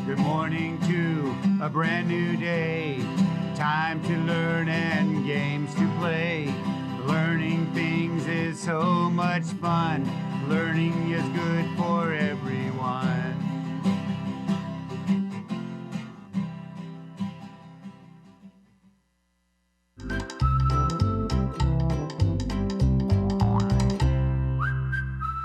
Good morning to a brand new day. Time to learn and games to play. Learning things is so much fun. Learning is good for everyone.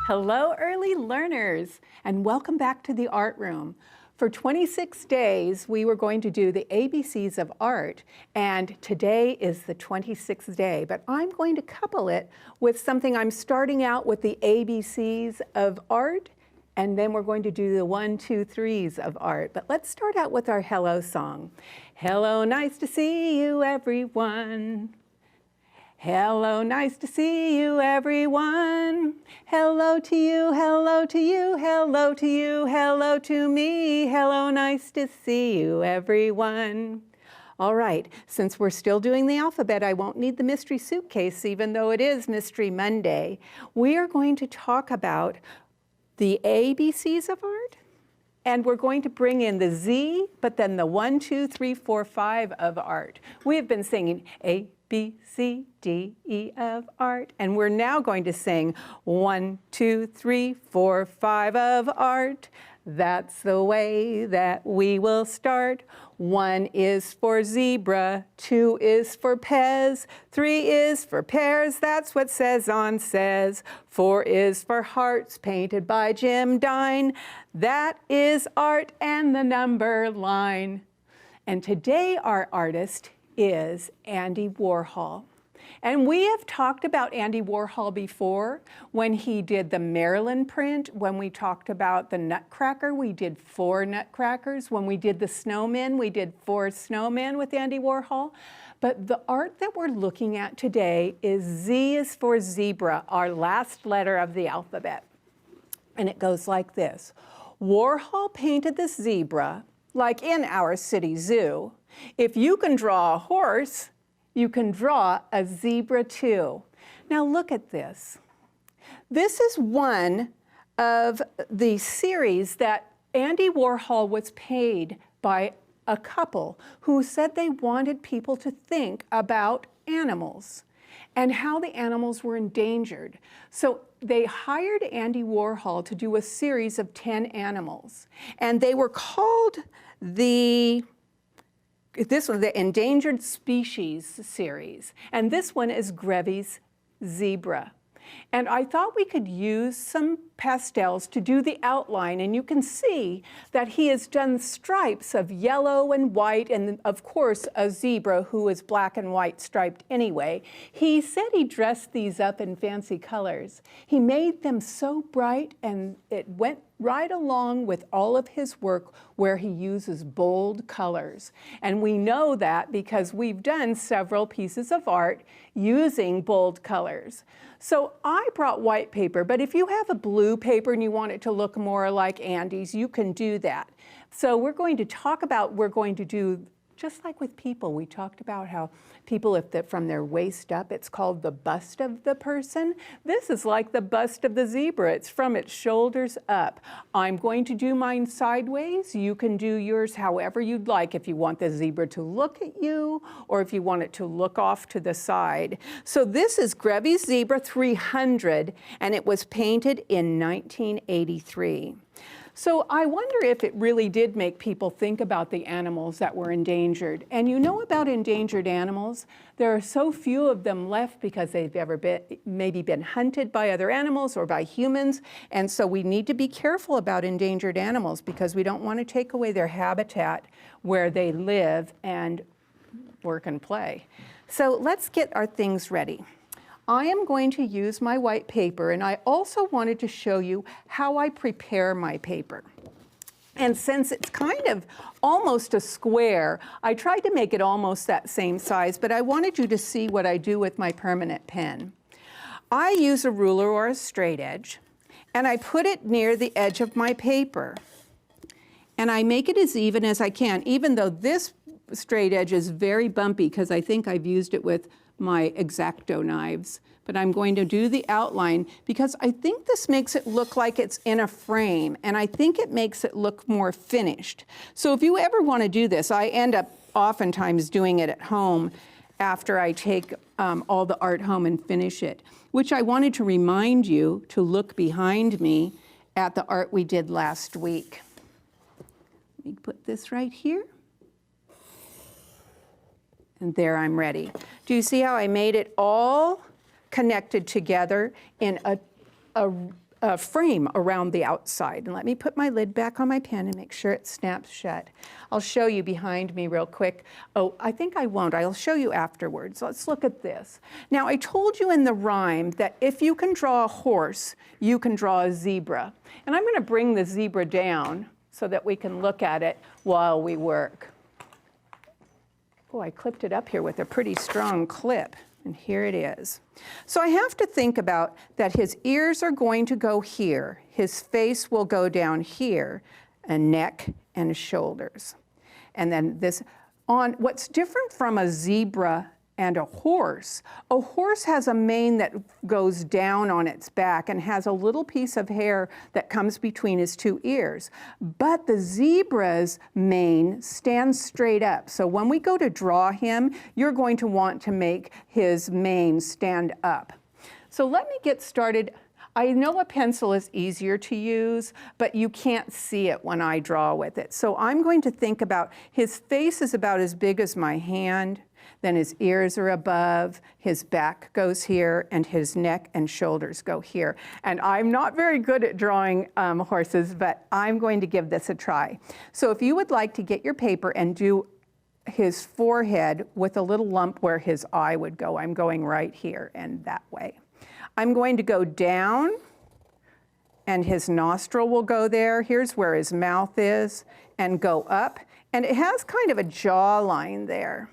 Hello, early learners, and welcome back to the Art Room. For 26 days, we were going to do the ABCs of art, and today is the 26th day, but I'm going to couple it with something. I'm starting out with the ABCs of art, and then we're going to do the 1, 2, 3s of art. But let's start out with our hello song. Hello, nice to see you, everyone. Hello, nice to see you, everyone. Hello to you, hello to you, hello to you, hello to me. Hello, nice to see you, everyone. All right, since we're still doing the alphabet, I won't need the mystery suitcase, even though it is Mystery Monday. We are going to talk about the ABCs of art, and we're going to bring in the Z, but then the 1, 2, 3, 4, 5 of art. We have been singing A, B, C, D, E of art. And we're now going to sing 1, 2, 3, 4, 5 of art. That's the way that we will start. 1 is for zebra, 2 is for Pez, 3 is for pears, that's what Cezanne says. 4 is for hearts, painted by Jim Dine. That is art and the number line. And today our artist is Andy Warhol. And we have talked about Andy Warhol before when he did the Maryland print. When we talked about the Nutcracker, we did 4 Nutcrackers. When we did the snowmen, we did 4 snowmen with Andy Warhol. But the art that we're looking at today is Z is for zebra, our last letter of the alphabet. And it goes like this. Warhol painted this zebra like in our city zoo. If you can draw a horse, you can draw a zebra too. Now look at this. This is one of the series that Andy Warhol was paid by a couple who said they wanted people to think about animals and how the animals were endangered. So they hired Andy Warhol to do a series of 10 animals, and they were called the Endangered Species series, and this one is Grevy's zebra. And I thought we could use some pastels to do the outline, and you can see that he has done stripes of yellow and white, and of course a zebra who is black and white striped anyway. He said he dressed these up in fancy colors. He made them so bright, and it went right along with all of his work where he uses bold colors. And we know that because we've done several pieces of art using bold colors. So I brought white paper, but if you have a blue paper and you want it to look more like Andy's, you can do that. So we're going to do, just like with people, we talked about how people, from their waist up, it's called the bust of the person. This is like the bust of the zebra. It's from its shoulders up. I'm going to do mine sideways. You can do yours however you'd like, if you want the zebra to look at you or if you want it to look off to the side. So this is Grevy's Zebra 300, and it was painted in 1983. So I wonder if it really did make people think about the animals that were endangered. And you know about endangered animals? There are so few of them left because they've maybe been hunted by other animals or by humans. And so we need to be careful about endangered animals because we don't want to take away their habitat where they live and work and play. So let's get our things ready. I am going to use my white paper, and I also wanted to show you how I prepare my paper. And since it's kind of almost a square, I tried to make it almost that same size, but I wanted you to see what I do with my permanent pen. I use a ruler or a straight edge, and I put it near the edge of my paper. And I make it as even as I can, even though this straight edge is very bumpy because I think I've used it with my X-Acto knives, but I'm going to do the outline because I think this makes it look like it's in a frame, and I think it makes it look more finished. So if you ever want to do this, I end up oftentimes doing it at home after I take all the art home and finish it, which I wanted to remind you to look behind me at the art we did last week. Let me put this right here. And there, I'm ready. Do you see how I made it all connected together in a frame around the outside? And let me put my lid back on my pen and make sure it snaps shut. I'll show you behind me real quick. Oh, I think I won't. I'll show you afterwards. Let's look at this. Now, I told you in the rhyme that if you can draw a horse, you can draw a zebra. And I'm going to bring the zebra down so that we can look at it while we work. Oh, I clipped it up here with a pretty strong clip, and here it is. So I have to think about that his ears are going to go here, his face will go down here, and neck and shoulders. And then this, on what's different from a zebra and a horse has a mane that goes down on its back and has a little piece of hair that comes between his two ears. But the zebra's mane stands straight up. So when we go to draw him, you're going to want to make his mane stand up. So let me get started. I know a pencil is easier to use, but you can't see it when I draw with it. So I'm going to think about his face is about as big as my hand. Then his ears are above, his back goes here, and his neck and shoulders go here. And I'm not very good at drawing horses, but I'm going to give this a try. So if you would like to get your paper and do his forehead with a little lump where his eye would go, I'm going right here and that way. I'm going to go down, and his nostril will go there. Here's where his mouth is, and go up. And it has kind of a jawline there.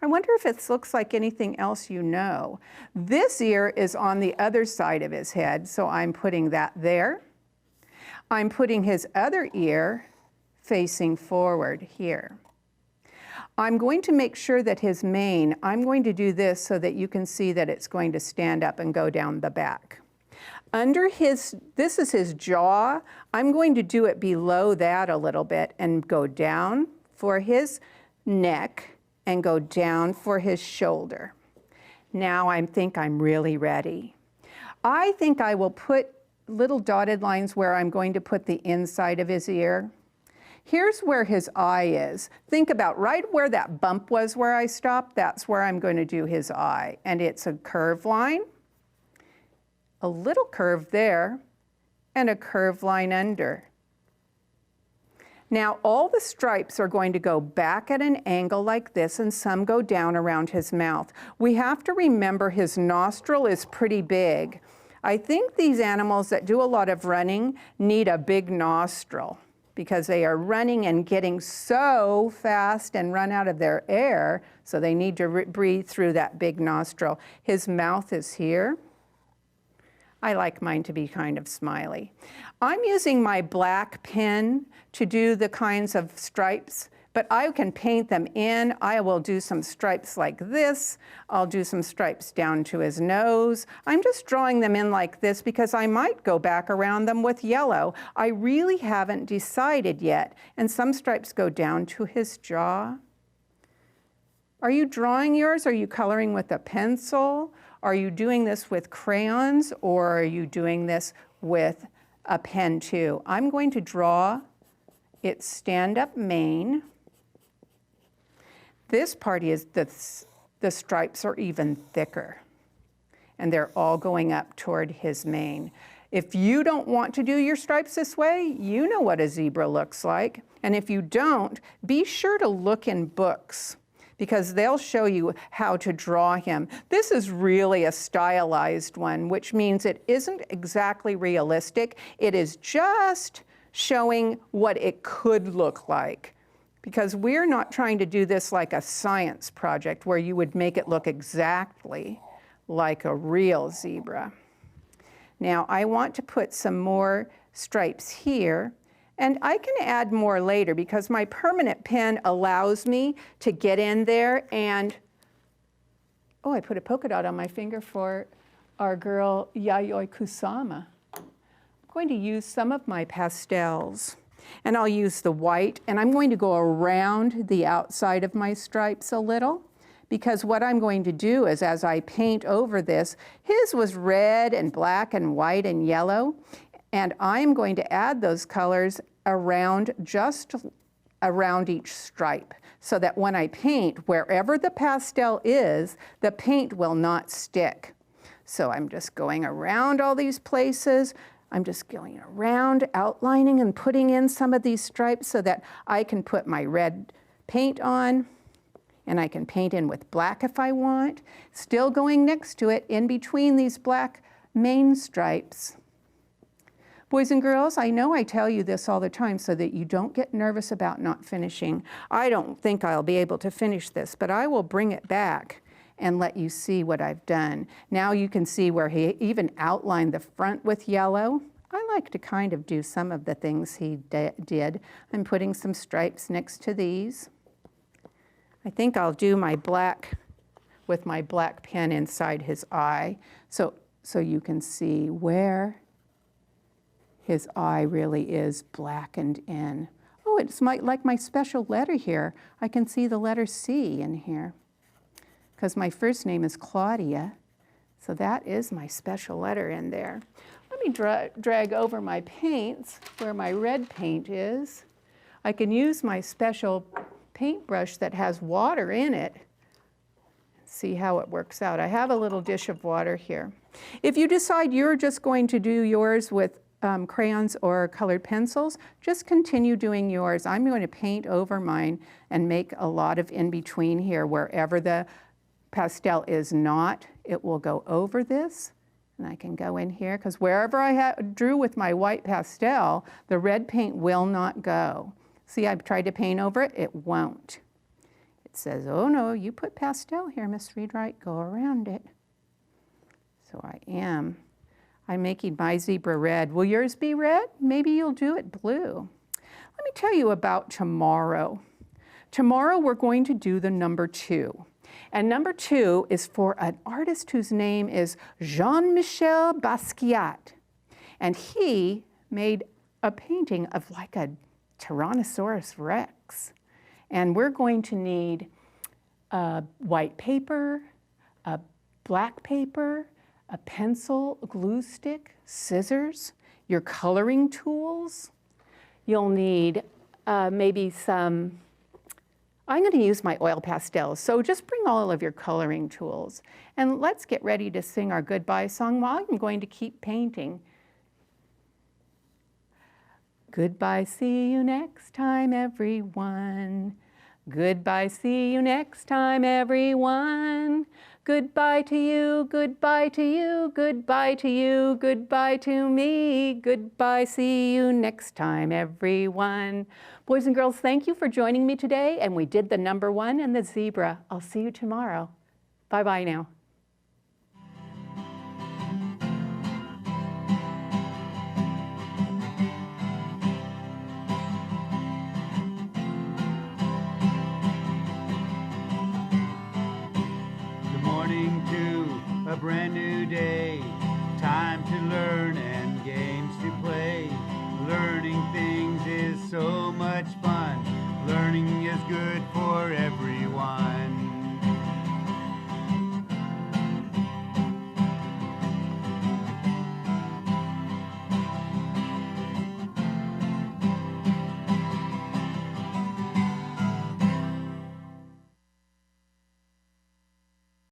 I wonder if it looks like anything else you know. This ear is on the other side of his head, so I'm putting that there. I'm putting his other ear facing forward here. I'm going to make sure that his mane, I'm going to do this so that you can see that it's going to stand up and go down the back. Under his, this is his jaw, I'm going to do it below that a little bit and go down for his neck and go down for his shoulder. Now I think I'm really ready. I think I will put little dotted lines where I'm going to put the inside of his ear. Here's where his eye is. Think about right where that bump was where I stopped, that's where I'm going to do his eye. And it's a curved line, a little curve there, and a curved line under. Now all the stripes are going to go back at an angle like this, and some go down around his mouth. We have to remember his nostril is pretty big. I think these animals that do a lot of running need a big nostril because they are running and getting so fast and run out of their air, so they need to breathe through that big nostril. His mouth is here. I like mine to be kind of smiley. I'm using my black pen to do the kinds of stripes, but I can paint them in. I will do some stripes like this. I'll do some stripes down to his nose. I'm just drawing them in like this because I might go back around them with yellow. I really haven't decided yet. And some stripes go down to his jaw. Are you drawing yours? Are you coloring with a pencil? Are you doing this with crayons, or are you doing this with a pen too? I'm going to draw its stand-up mane. This part is the stripes are even thicker, and they're all going up toward his mane. If you don't want to do your stripes this way, you know what a zebra looks like. And if you don't, be sure to look in books, because they'll show you how to draw him. This is really a stylized one, which means it isn't exactly realistic. It is just showing what it could look like, because we're not trying to do this like a science project where you would make it look exactly like a real zebra. Now I want to put some more stripes here. And I can add more later because my permanent pen allows me to get in there and oh, I put a polka dot on my finger for our girl Yayoi Kusama. I'm going to use some of my pastels, and I'll use the white, and I'm going to go around the outside of my stripes a little, because what I'm going to do is, as I paint over this, his was red and black and white and yellow, and I'm going to add those colors around, just around each stripe, so that when I paint, wherever the pastel is, the paint will not stick. So I'm just going around all these places. I'm just going around, outlining and putting in some of these stripes so that I can put my red paint on, and I can paint in with black if I want. Still going next to it in between these black main stripes. Boys and girls, I know I tell you this all the time so that you don't get nervous about not finishing. I don't think I'll be able to finish this, but I will bring it back and let you see what I've done. Now you can see where he even outlined the front with yellow. I like to kind of do some of the things he did. I'm putting some stripes next to these. I think I'll do my black with my black pen inside his eye so you can see where his eye really is blackened in. Oh, it's like my special letter here. I can see the letter C in here because my first name is Claudia. So that is my special letter in there. Let me drag over my paints where my red paint is. I can use my special paintbrush that has water in it. See how it works out. I have a little dish of water here. If you decide you're just going to do yours with crayons or colored pencils, just continue doing yours. I'm going to paint over mine and make a lot of in between here. Wherever the pastel is not, it will go over this, and I can go in here, because wherever I drew with my white pastel, the red paint will not go. See, I've tried to paint over it, it won't. It says, oh no, you put pastel here, Miss Friedrich, go around it. So I'm making my zebra red. Will yours be red? Maybe you'll do it blue. Let me tell you about tomorrow. Tomorrow we're going to do the number 2. And number 2 is for an artist whose name is Jean-Michel Basquiat. And he made a painting of like a Tyrannosaurus Rex. And we're going to need white paper, a black paper, a pencil, a glue stick, scissors, your coloring tools. You'll need maybe some, I'm going to use my oil pastels, so just bring all of your coloring tools. And let's get ready to sing our goodbye song while I'm going to keep painting. Goodbye, see you next time, everyone. Goodbye, see you next time, everyone. Goodbye to you, goodbye to you, goodbye to you, goodbye to me. Goodbye, see you next time, everyone. Boys and girls, thank you for joining me today, and we did the number 1 and the zebra. I'll see you tomorrow. Bye-bye now. A brand new day, time to learn and games to play. Learning things is so much fun. Learning is good for everyone.